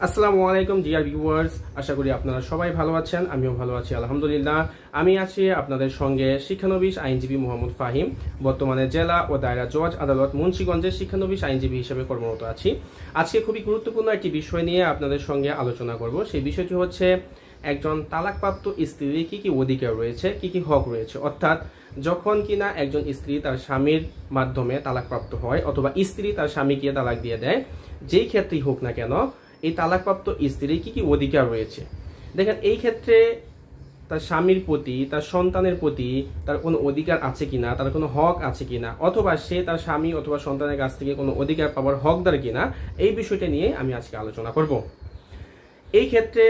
আসসালামু আলাইকুম dear viewers, আশা করি আপনারা সবাই ভালো আছেন। আমিও ভালো আছি আলহামদুলিল্লাহ। আমি আছি আপনাদের সঙ্গে শিক্ষানবিশ আইনজীবী মোহাম্মদ ফাহিম। বর্তমানে জেলা ও দায়রা জজ আদালত মুন্সিগঞ্জের শিক্ষানবিশ আইনজীবী হিসেবে কর্মরত আছি। আজকে খুবই গুরুত্বপূর্ণ একটি বিষয় নিয়ে আপনাদের সঙ্গে আলোচনা করব। সেই বিষয়টি হচ্ছে একজন তালাকপ্রাপ্ত স্ত্রীর কি কি অধিকার রয়েছে, কি কি হক রয়েছে। অর্থাৎ যখন কিনা একজন স্ত্রী তার স্বামীর মাধ্যমে তালাকপ্রাপ্ত হয় অথবা স্ত্রী তার স্বামীকে তালাক দিয়ে দেয়, যেই ক্ষেত্রেই হোক না কেন এই তালাকপ্রাপ্ত স্ত্রীর কি কি অধিকার রয়েছে। দেখেন, এই ক্ষেত্রে তার স্বামীর প্রতি, তার সন্তানের প্রতি তার কোনো অধিকার আছে কিনা, তার কোনো হক আছে কিনা, অথবা সে তার স্বামী অথবা সন্তানের কাছ থেকে কোনো অধিকার পাওয়ার হকদার কিনা, এই বিষয়টা নিয়ে আমি আজকে আলোচনা করব। এই ক্ষেত্রে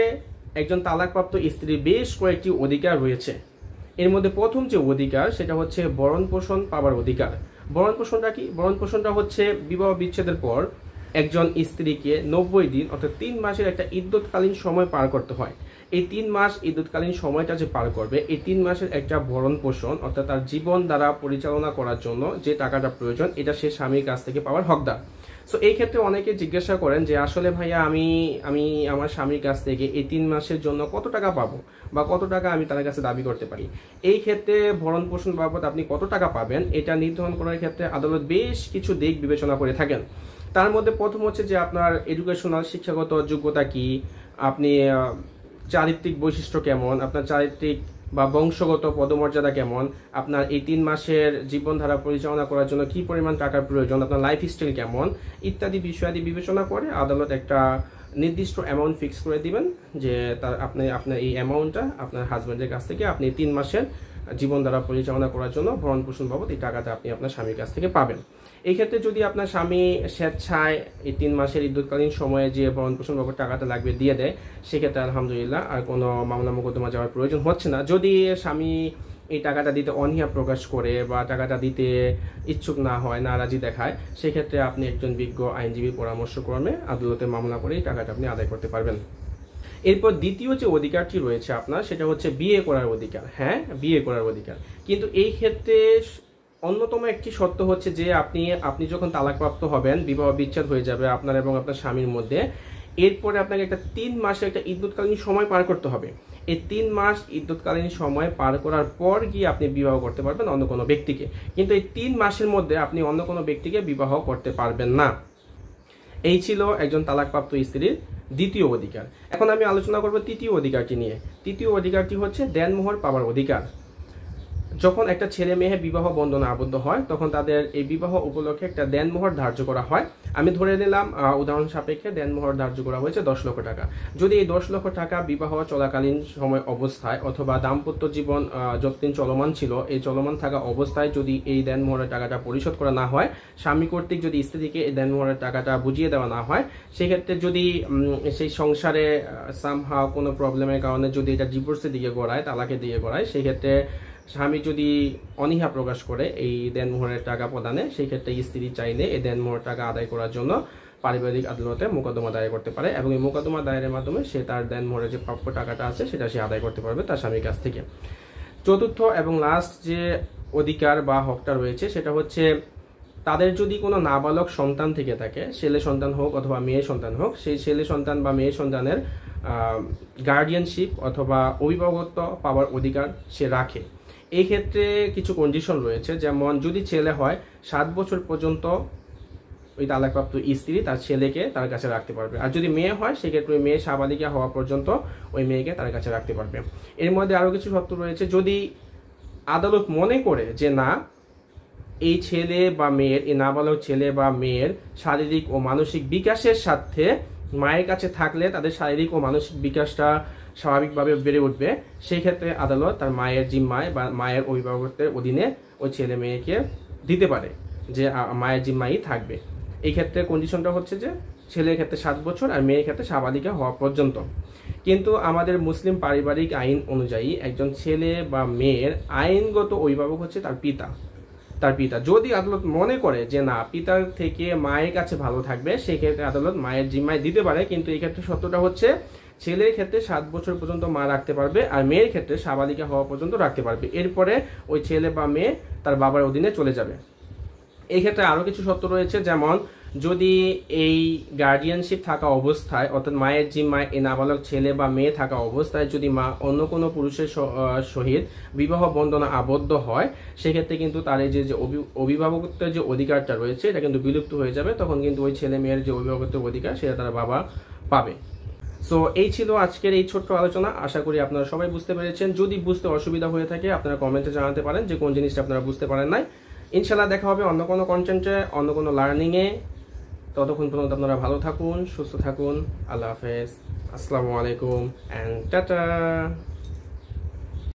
একজন তালাকপ্রাপ্ত স্ত্রীর বেশ কয়েকটি অধিকার রয়েছে। এর মধ্যে প্রথম যে অধিকার সেটা হচ্ছে ভরণ পোষণ পাওয়ার অধিকার। ভরণ পোষণটা কি? ভরণ পোষণটা হচ্ছে বিবাহ বিচ্ছেদের পর একজন স্ত্রীকে 90 দিন অর্থাৎ 3 মাসের একটা ইদ্যৎকালীন সময় পার করতে হয়। এই 3 মাস ইদ্যৎকালীন সময়টা যে পার করবে, এই 3 মাসের একটা ভরণ পোষণ অর্থাৎ তার জীবন দ্বারা পরিচালনা করার জন্য যে টাকাটা প্রয়োজন, এটা সে স্বামীর কাছ থেকে পাওয়ার হকদার। সো এই ক্ষেত্রে অনেকে জিজ্ঞাসা করেন যে আসলে ভাইয়া আমি আমার স্বামীর কাছ থেকে এই 3 মাসের জন্য কত টাকা পাবো বা কত টাকা আমি তার কাছে দাবি করতে পারি। এই ক্ষেত্রে ভরণ পোষণ বাবদ আপনি কত টাকা পাবেন এটা নির্ধারণ করার ক্ষেত্রে আদালত বেশ কিছু দিক বিবেচনা করে থাকেন। তার মধ্যে প্রথম হচ্ছে যে আপনার এডুকেশনাল শিক্ষাগত যোগ্যতা কি, আপনি চারিত্রিক বৈশিষ্ট্য কেমন, আপনার চারিত্রিক বা বংশগত পদমর্যাদা কেমন, আপনার এই 3 মাসের জীবনধারা পরিচালনা করার জন্য কি পরিমাণ টাকার প্রয়োজন, আপনার লাইফ স্টাইল কেমন ইত্যাদি বিষয়াদি বিবেচনা করে আদালত একটা নির্দিষ্ট অ্যামাউন্ট ফিক্স করে দিবেন যে আপনার এই অ্যামাউন্টটা আপনার হাজব্যান্ডের কাছ থেকে আপনি 3 মাসের জীবনধারা পরিচালনা করার জন্য ভরণ পোষণ বাবদ এই টাকাটা আপনি আপনার স্বামীর কাছ থেকে পাবেন। এই ক্ষেত্রে যদি আপনার স্বামী স্বেচ্ছায় এই 3 মাসের ইদ্যৎকালীন সময়ে যে ভরণ পোষণ বাবদ টাকাটা লাগবে দিয়ে দেয়, সেক্ষেত্রে আলহামদুলিল্লাহ আর কোনো মামলা মোকদ্দমা যাওয়ার প্রয়োজন হচ্ছে না। যদি স্বামী এই টাকাটা দিতে অনীহা প্রকাশ করে বা টাকাটা দিতে ইচ্ছুক না হয়, নারাজি দেখায়, সেক্ষেত্রে আপনি একজন বিজ্ঞ আইনজীবীর পরামর্শক্রমে আদালতে মামলা করে এই টাকাটা আপনি আদায় করতে পারবেন। এরপর দ্বিতীয় যে অধিকারটি রয়েছে আপনার, সেটা হচ্ছে বিয়ে করার অধিকার। হ্যাঁ, বিয়ে করার অধিকার। কিন্তু এই ক্ষেত্রে অন্যতম একটি শর্ত হচ্ছে যে আপনি যখন তালাকপ্রাপ্ত হবেন, বিবাহ বিচ্ছেদ হয়ে যাবে আপনার এবং আপনার স্বামীর মধ্যে, এরপরে আপনাকে একটা 3 মাসের একটা ইদ্যৎকালীন সময় পার করতে হবে। এই 3 মাস ইদ্যৎকালীন সময় পার করার পর গিয়ে আপনি বিবাহ করতে পারবেন অন্য কোনো ব্যক্তিকে। কিন্তু এই 3 মাসের মধ্যে আপনি অন্য কোনো ব্যক্তিকে বিবাহ করতে পারবেন না। এই ছিল একজন তালাকপ্রাপ্ত স্ত্রীর দ্বিতীয় অধিকার। এখন আমি আলোচনা করব তৃতীয় অধিকারটি নিয়ে। তৃতীয় অধিকারটি হচ্ছে দেনমোহর পাওয়ার অধিকার। যখন একটা ছেলে মেয়ে বিবাহ বন্ধনে আবদ্ধ হয়, তখন তাদের এই বিবাহ উপলক্ষে একটা দেনমোহর ধার্য করা হয়। আমি ধরে নিলাম উদাহরণ সাপেক্ষে দেনমোহর ধার্য করা হয়েছে 10 লক্ষ টাকা। যদি এই 10 লক্ষ টাকা বিবাহ চলাকালীন সময় অবস্থায় অথবা দাম্পত্য জীবন যতদিন চলমান ছিল, এই চলমান থাকা অবস্থায় যদি এই দেনমোহরের টাকাটা পরিশোধ করা না হয়, স্বামী কর্তৃক যদি স্ত্রীকে এই দেনমোহরের টাকাটা বুঝিয়ে দেওয়া না হয়, সেক্ষেত্রে যদি সেই সংসারে সামহাও কোনো প্রবলেমের কারণে যদি এটা ডিভোর্সের দিকে গড়ায়, তালাকের দিকে গড়ায়, সেক্ষেত্রে স্বামী যদি অনীহা প্রকাশ করে এই দেনমোহরের টাকা প্রদানে, সেই ক্ষেত্রে স্ত্রী চাইলে এই দেনমোহরের টাকা আদায় করার জন্য পারিবারিক আদালতে মোকদ্দমা দায়ের করতে পারে এবং এই মোকদ্দমা দায়েরের মাধ্যমে সে তার দেনমোহরের যে প্রাপ্য টাকাটা আছে সেটা সে আদায় করতে পারবে তার স্বামীর কাছ থেকে। চতুর্থ এবং লাস্ট যে অধিকার বা হকটা রয়েছে সেটা হচ্ছে তাদের যদি কোনো নাবালক সন্তান থেকে থাকে, ছেলে সন্তান হোক অথবা মেয়ে সন্তান হোক, সেই ছেলে সন্তান বা মেয়ে সন্তানের গার্ডিয়ানশিপ অথবা অভিভাবকত্ব পাওয়ার অধিকার সে রাখে। এই ক্ষেত্রে কিছু কন্ডিশন রয়েছে, যেমন যদি ছেলে হয় 7 বছর পর্যন্ত ওই তালাকপ্রাপ্ত স্ত্রী তার ছেলেকে তার কাছে রাখতে পারবে, আর যদি মেয়ে হয় সেক্ষেত্রে ওই মেয়ে সাবালিকা হওয়া পর্যন্ত ওই মেয়েকে তার কাছে রাখতে পারবে। এর মধ্যে আরও কিছু শর্ত রয়েছে। যদি আদালত মনে করে যে না, এই ছেলে বা মেয়ের, এই নাবালক ছেলে বা মেয়ের শারীরিক ও মানসিক বিকাশের সাথে মায়ের কাছে থাকলে তাদের শারীরিক ও মানসিক বিকাশটা স্বাভাবিকভাবে বেড়ে উঠবে, সেই ক্ষেত্রে আদালত তার মায়ের জিম্মায় বা মায়ের অভিভাবকত্বের অধীনে ওই ছেলে মেয়েকে দিতে পারে যে মায়ের জিম্মাই থাকবে। এই ক্ষেত্রে কন্ডিশনটা হচ্ছে যে ছেলের ক্ষেত্রে 7 বছর আর মেয়ের ক্ষেত্রে সাবালিকা হওয়া পর্যন্ত। কিন্তু আমাদের মুসলিম পারিবারিক আইন অনুযায়ী একজন ছেলে বা মেয়ের আইনগত অভিভাবক হচ্ছে তার পিতা। যদি আদালত মনে করে যে না, পিতার থেকে মায়ের কাছে ভালো থাকবে, সেক্ষেত্রে আদালত মায়ের জিম্মায় দিতে পারে। কিন্তু এই ক্ষেত্রে সত্যটা হচ্ছে ছেলের ক্ষেত্রে 7 বছর পর্যন্ত মা রাখতে পারবে আর মেয়ের ক্ষেত্রে সাবালিকা হওয়া পর্যন্ত রাখতে পারবে। এরপরে ওই ছেলে বা মেয়ে তার বাবার অধীনে চলে যাবে। এই ক্ষেত্রে আরও কিছু শর্ত রয়েছে, যেমন যদি এই গার্ডিয়ানশিপ থাকা অবস্থায় অর্থাৎ মায়ের জিম্মায় এই নাবালক ছেলে বা মেয়ে থাকা অবস্থায় যদি মা অন্য কোনো পুরুষের সহিত বিবাহ বন্ধনে আবদ্ধ হয়, সেক্ষেত্রে কিন্তু তার এই যে অভিভাবকত্বের যে অধিকারটা রয়েছে এটা কিন্তু বিলুপ্ত হয়ে যাবে। তখন কিন্তু ওই ছেলে মেয়ের যে অভিভাবকত্বের অধিকার সেটা তারা বাবা পাবে। সো এই ছিল আজকের এই ছোট্ট আলোচনা। আশা করি আপনারা সবাই বুঝতে পেরেছেন। যদি বুঝতে অসুবিধা হয়ে থাকে আপনারা কমেন্টে জানাতে পারেন যে কোন জিনিসটা আপনারা বুঝতে পারেন নাই। ইনশাল্লাহ দেখা হবে অন্য কোনো কন্টেন্টে, অন্য কোনো লার্নিংয়ে। ততক্ষণ পর্যন্ত আপনারা ভালো থাকুন, সুস্থ থাকুন। আল্লাহ হাফেজ, আসসালামু আলাইকুম অ্যান্ড টাটা।